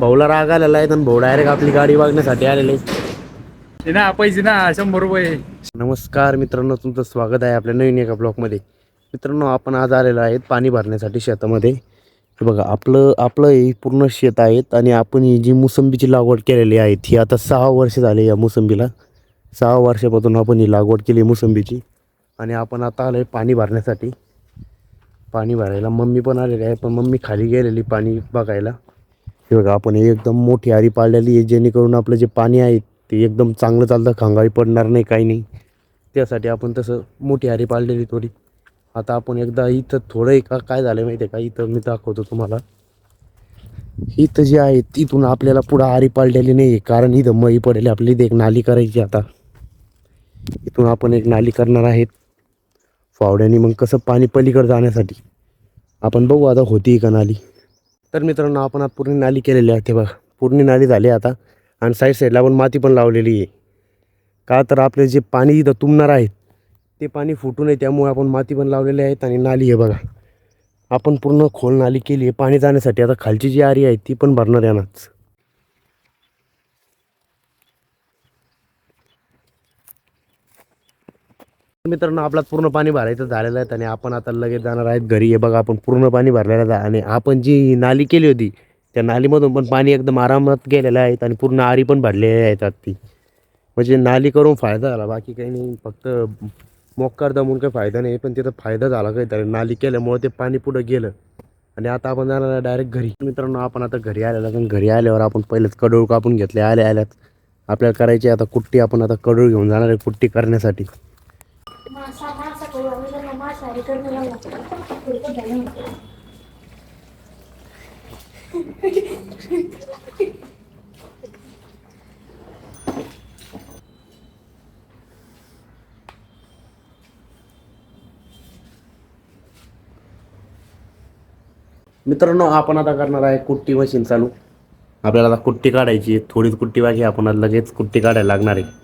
भाऊला राग आलेला आहे आणि भाऊ डायरेक्ट आपली गाडी बघण्यासाठी आलेले. ना पैसे ना 100 रुपये. नमस्कार मित्रांनो, तुमचं स्वागत आहे आपल्या नवीन एका ब्लॉगमध्ये. मित्रांनो, आपण आज आलेलो आहेत पाणी भरण्यासाठी शेतामध्ये. हे बघा, आपलं हे पूर्ण शेत आहेत आणि आपण ही जी मोसंबीची लागवड केलेली आहे ही आता 6 वर्ष झाले. या मोसंबीला 6 वर्षापासून आपण ही लागवड केली मोसंबीची आणि आपण आता आलो आहे पाणी भरण्यासाठी. पाणी भरायला मम्मी पण आलेली आहे, पण मम्मी खाली गेलेली पाणी बघायला. हे बघा, आपण एकदम मोठी आरी पाळलेली आहे जेणेकरून आपलं जे पाणी आहे ते एकदम चांगलं चालतं, खंगाळी पडणार नाही, काही नाही. त्यासाठी आपण तसं मोठी आरी पाळलेली थोडी. आता आपण एकदा इथं थोडं काय झालं माहिती आहे का, इथं मी दाखवतो तुम्हाला. इथं जे आहे तिथून आपल्याला पुढं आरी पाळलेली नाही आहे, कारण इथं मळी पडेल. आपली इथे एक नाली करायची. आता इथून आपण एक नाली करणार आहेत फावड्याने. मग कसं पाणी पलीकडे जाण्यासाठी आपण बघू आता होती का नाली. तर मित्रांनो, आपण आता पूर्ण नाली केलेली आहे. ते बघा, पूर्ण नाली झाली आता आणि साईडला आपण माती पण लावलेली आहे. का तर आपले जे पाणी इथं तुंबणार आहे ते पाणी फुटू नये, त्यामुळे आपण माती पण लावलेली आहेत. आणि नाली आहे बघा, आपण पूर्ण खोल नाली केली आहे पाणी जाण्यासाठी. आता खालची जी आरी आहे ती पण भरणार यानाच. मित्रांनो, आपला पूर्ण पाणी भरायचं झालेलं आहे आणि आपण आता लगेच जाणार आहेत घरी. हे बघा, आपण पूर्ण पाणी भरलेलं आहे आणि आपण जी नाली केली होती त्या नालीमधून पण पाणी एकदम आरामात गेलेलं आहे आणि पूर्ण आरी पण भरलेली आहेत. ती म्हणजे नाली करून फायदा झाला, बाकी काही नाही. फक्त मोक्कार दमून काही फायदा नाही, पण तिथं फायदा झाला काहीतरी. नाली केल्यामुळे ते पाणी पुढं गेलं आणि आता आपण जाणार डायरेक्ट घरी. मित्रांनो, आपण आता घरी आलेला, पण घरी आल्यावर आपण पहिलेच कडूळ कापून घेतले. आल्यात आपल्याला करायची आता कुट्टी. आपण आता कडूळ घेऊन जाणार आहे कुट्टी करण्यासाठी. मित्रांनो, आपण आता करणार आहे कुट्टी मशीन चालू. आपल्याला आता कुट्टी काढायची, थोडीच कुट्टी बाकी. आपण लगेच कुट्टी काढायला लागणार आहे.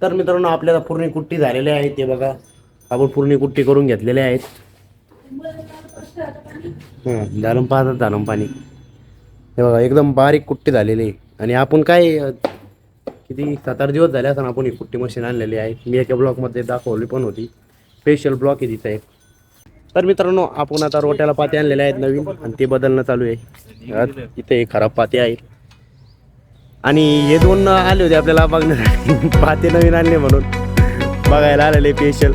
तर मित्रांनो, आपल्याला पूर्ण कुट्टी झालेली आहे. ते बघा, आपण पूर्ण कुट्टी करून घेतलेले आहेत. झालं पाहतात, झालं पाणी. हे बघा, एकदम बारीक कुट्टी झालेली आहे. आणि आपण काय किती 7-8 दिवस झाले असताना आपण ही कुट्टी मशीन आणलेली आहे. मी एका ब्लॉकमध्ये दाखवली पण होती. स्पेशल ब्लॉक आहे तिथं एक. तर मित्रांनो, आपण आता रोट्याला पाते आणलेले आहेत नवीन आणि ते बदलणं चालू आहे. इथे खराब पाते आहेत आणि हे 2 आले होते आपल्याला बघण्यासाठी. पाते नवीन आणले म्हणून बघायला आलेले स्पेशल.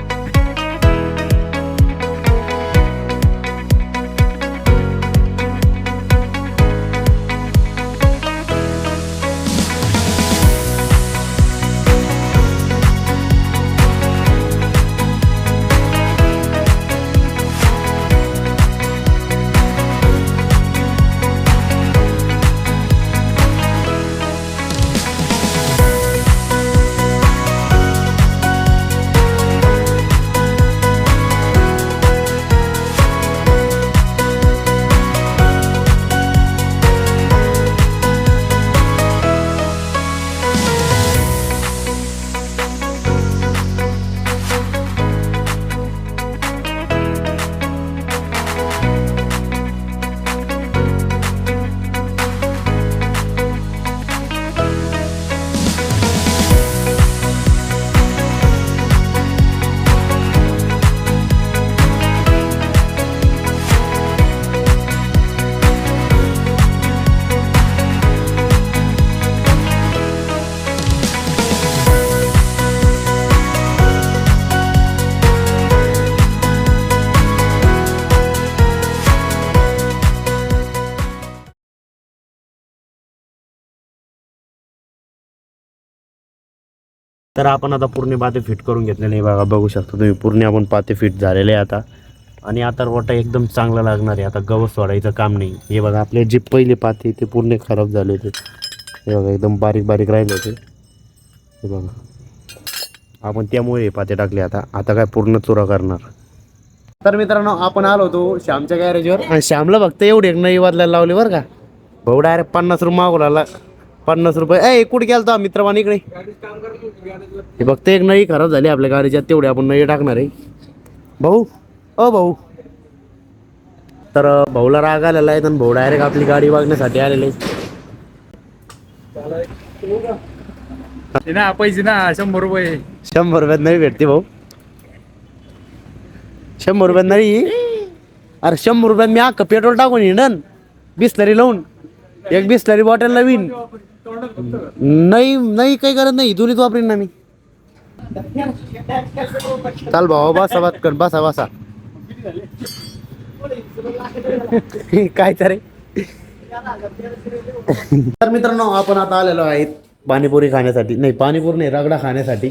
तर आपण आता पूर्ण पाते फिट करून घेतलेले आहे बघा, बघू शकता तुम्ही. पूर्ण आपण पाते फिट झालेले आहे आता. आणि आता रोटा एकदम चांगला लागणार आहे. आता गवत सोडायचं काम नाही. हे बघा आपले जे पहिले पाते ते पूर्ण खराब झाले होते. हे बघा एकदम बारीक बारीक राहिले होते. हे बघा आपण त्यामुळे हे पाते टाकले. आता काय पूर्ण चुरा करणार. तर मित्रांनो आपण आलो होतो श्यामच्या गॅरेजवर आणि श्यामला फक्त एवढे एक नवी बदलायला लावली बरं का. भाऊ डायरेक्ट 50 रुपये मागवला. 50 रुपये. ए कुठे गेलता मित्रवान इकडे. हे फक्त एक नळी खराब झाली आपल्या गाडीच्या, तेवढी आपण नळी टाकणार आहे भाऊ. भाऊ तर भाऊला राग आलेला आहे. तर भाऊ डायरेक्ट आपली गाडी बघण्यासाठी आलेले. ना पैसे ना 100 रुपये. 100 रुपयात नळी भेटते भाऊ. 100 रुपयात नळी. अरे 100 रुपयात मी अख्खं पेट्रोल टाकून हिंडन बिस्लरी लावून. एक बिस्लरी बॉटल नवीन नाही काही गरज नाही. दोन्हीच वापरीन ना मी. चाल भाऊ बसा बात बसा बसा. काय तर तर मित्रांनो आपण आता आलेलो आहेत पाणीपुरी खाण्यासाठी. नाही पाणीपुरी नाही, रगडा खाण्यासाठी.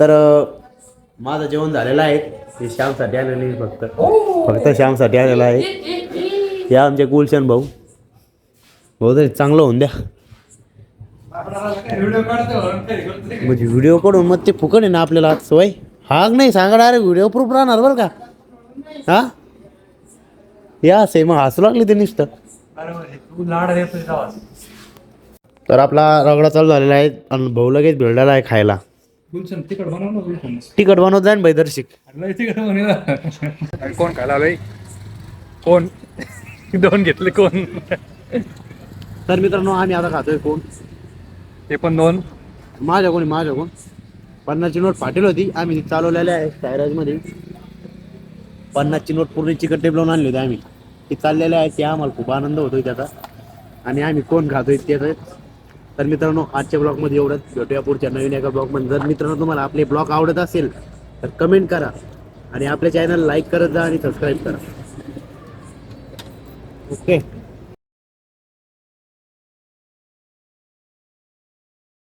तर माझं जेवण झालेलं आहे. हे श्यामसाठी आलेलं आहे. फक्त श्यामसाठी आलेलं आहे. हे आमचे गुलशन भाऊ. भाऊ तरी चांगलं होऊन द्या. म्हणजे व्हिडिओ काढून मग ते फुकट आहे ना आपल्याला आज सवय. हाग नाही सांगा डायरेक्ट व्हिडिओ प्रूफ राहणार बरं का. हा या से मग हसू लागले ते नुसतं. तर आपला रगडा चालू झालेला आहे आणि भाऊ लगेच भेटलेला आहे खायला. तिखट बनवत जाईन भाई दर्शिक. कोण खायला आलोय. कोण 2 घेतले कोण. तर मित्रांनो आम्ही आता खातोय कोण. ते पण 2. माझ्या कोण 50ची नोट फाटेल होती. आम्ही ती चालवलेल्या आहे सायराजमध्ये. 50ची नोट पूर्ण चिकट टेप लावून आणली होती आम्ही. ती चाललेल्या आहे. ते आम्हाला खूप आनंद होतोय त्याचा. आणि आम्ही कोण खातोय त्याचं. तर मित्रांनो आजच्या ब्लॉगमध्ये एवढंच. भेटूया पुढच्या नवीन एका ब्लॉगमध्ये. जर मित्रांनो तुम्हाला आपले ब्लॉग आवडत असेल तर कमेंट करा आणि आपल्या चॅनल लाईक करत जा आणि सबस्क्राईब करा. ओके.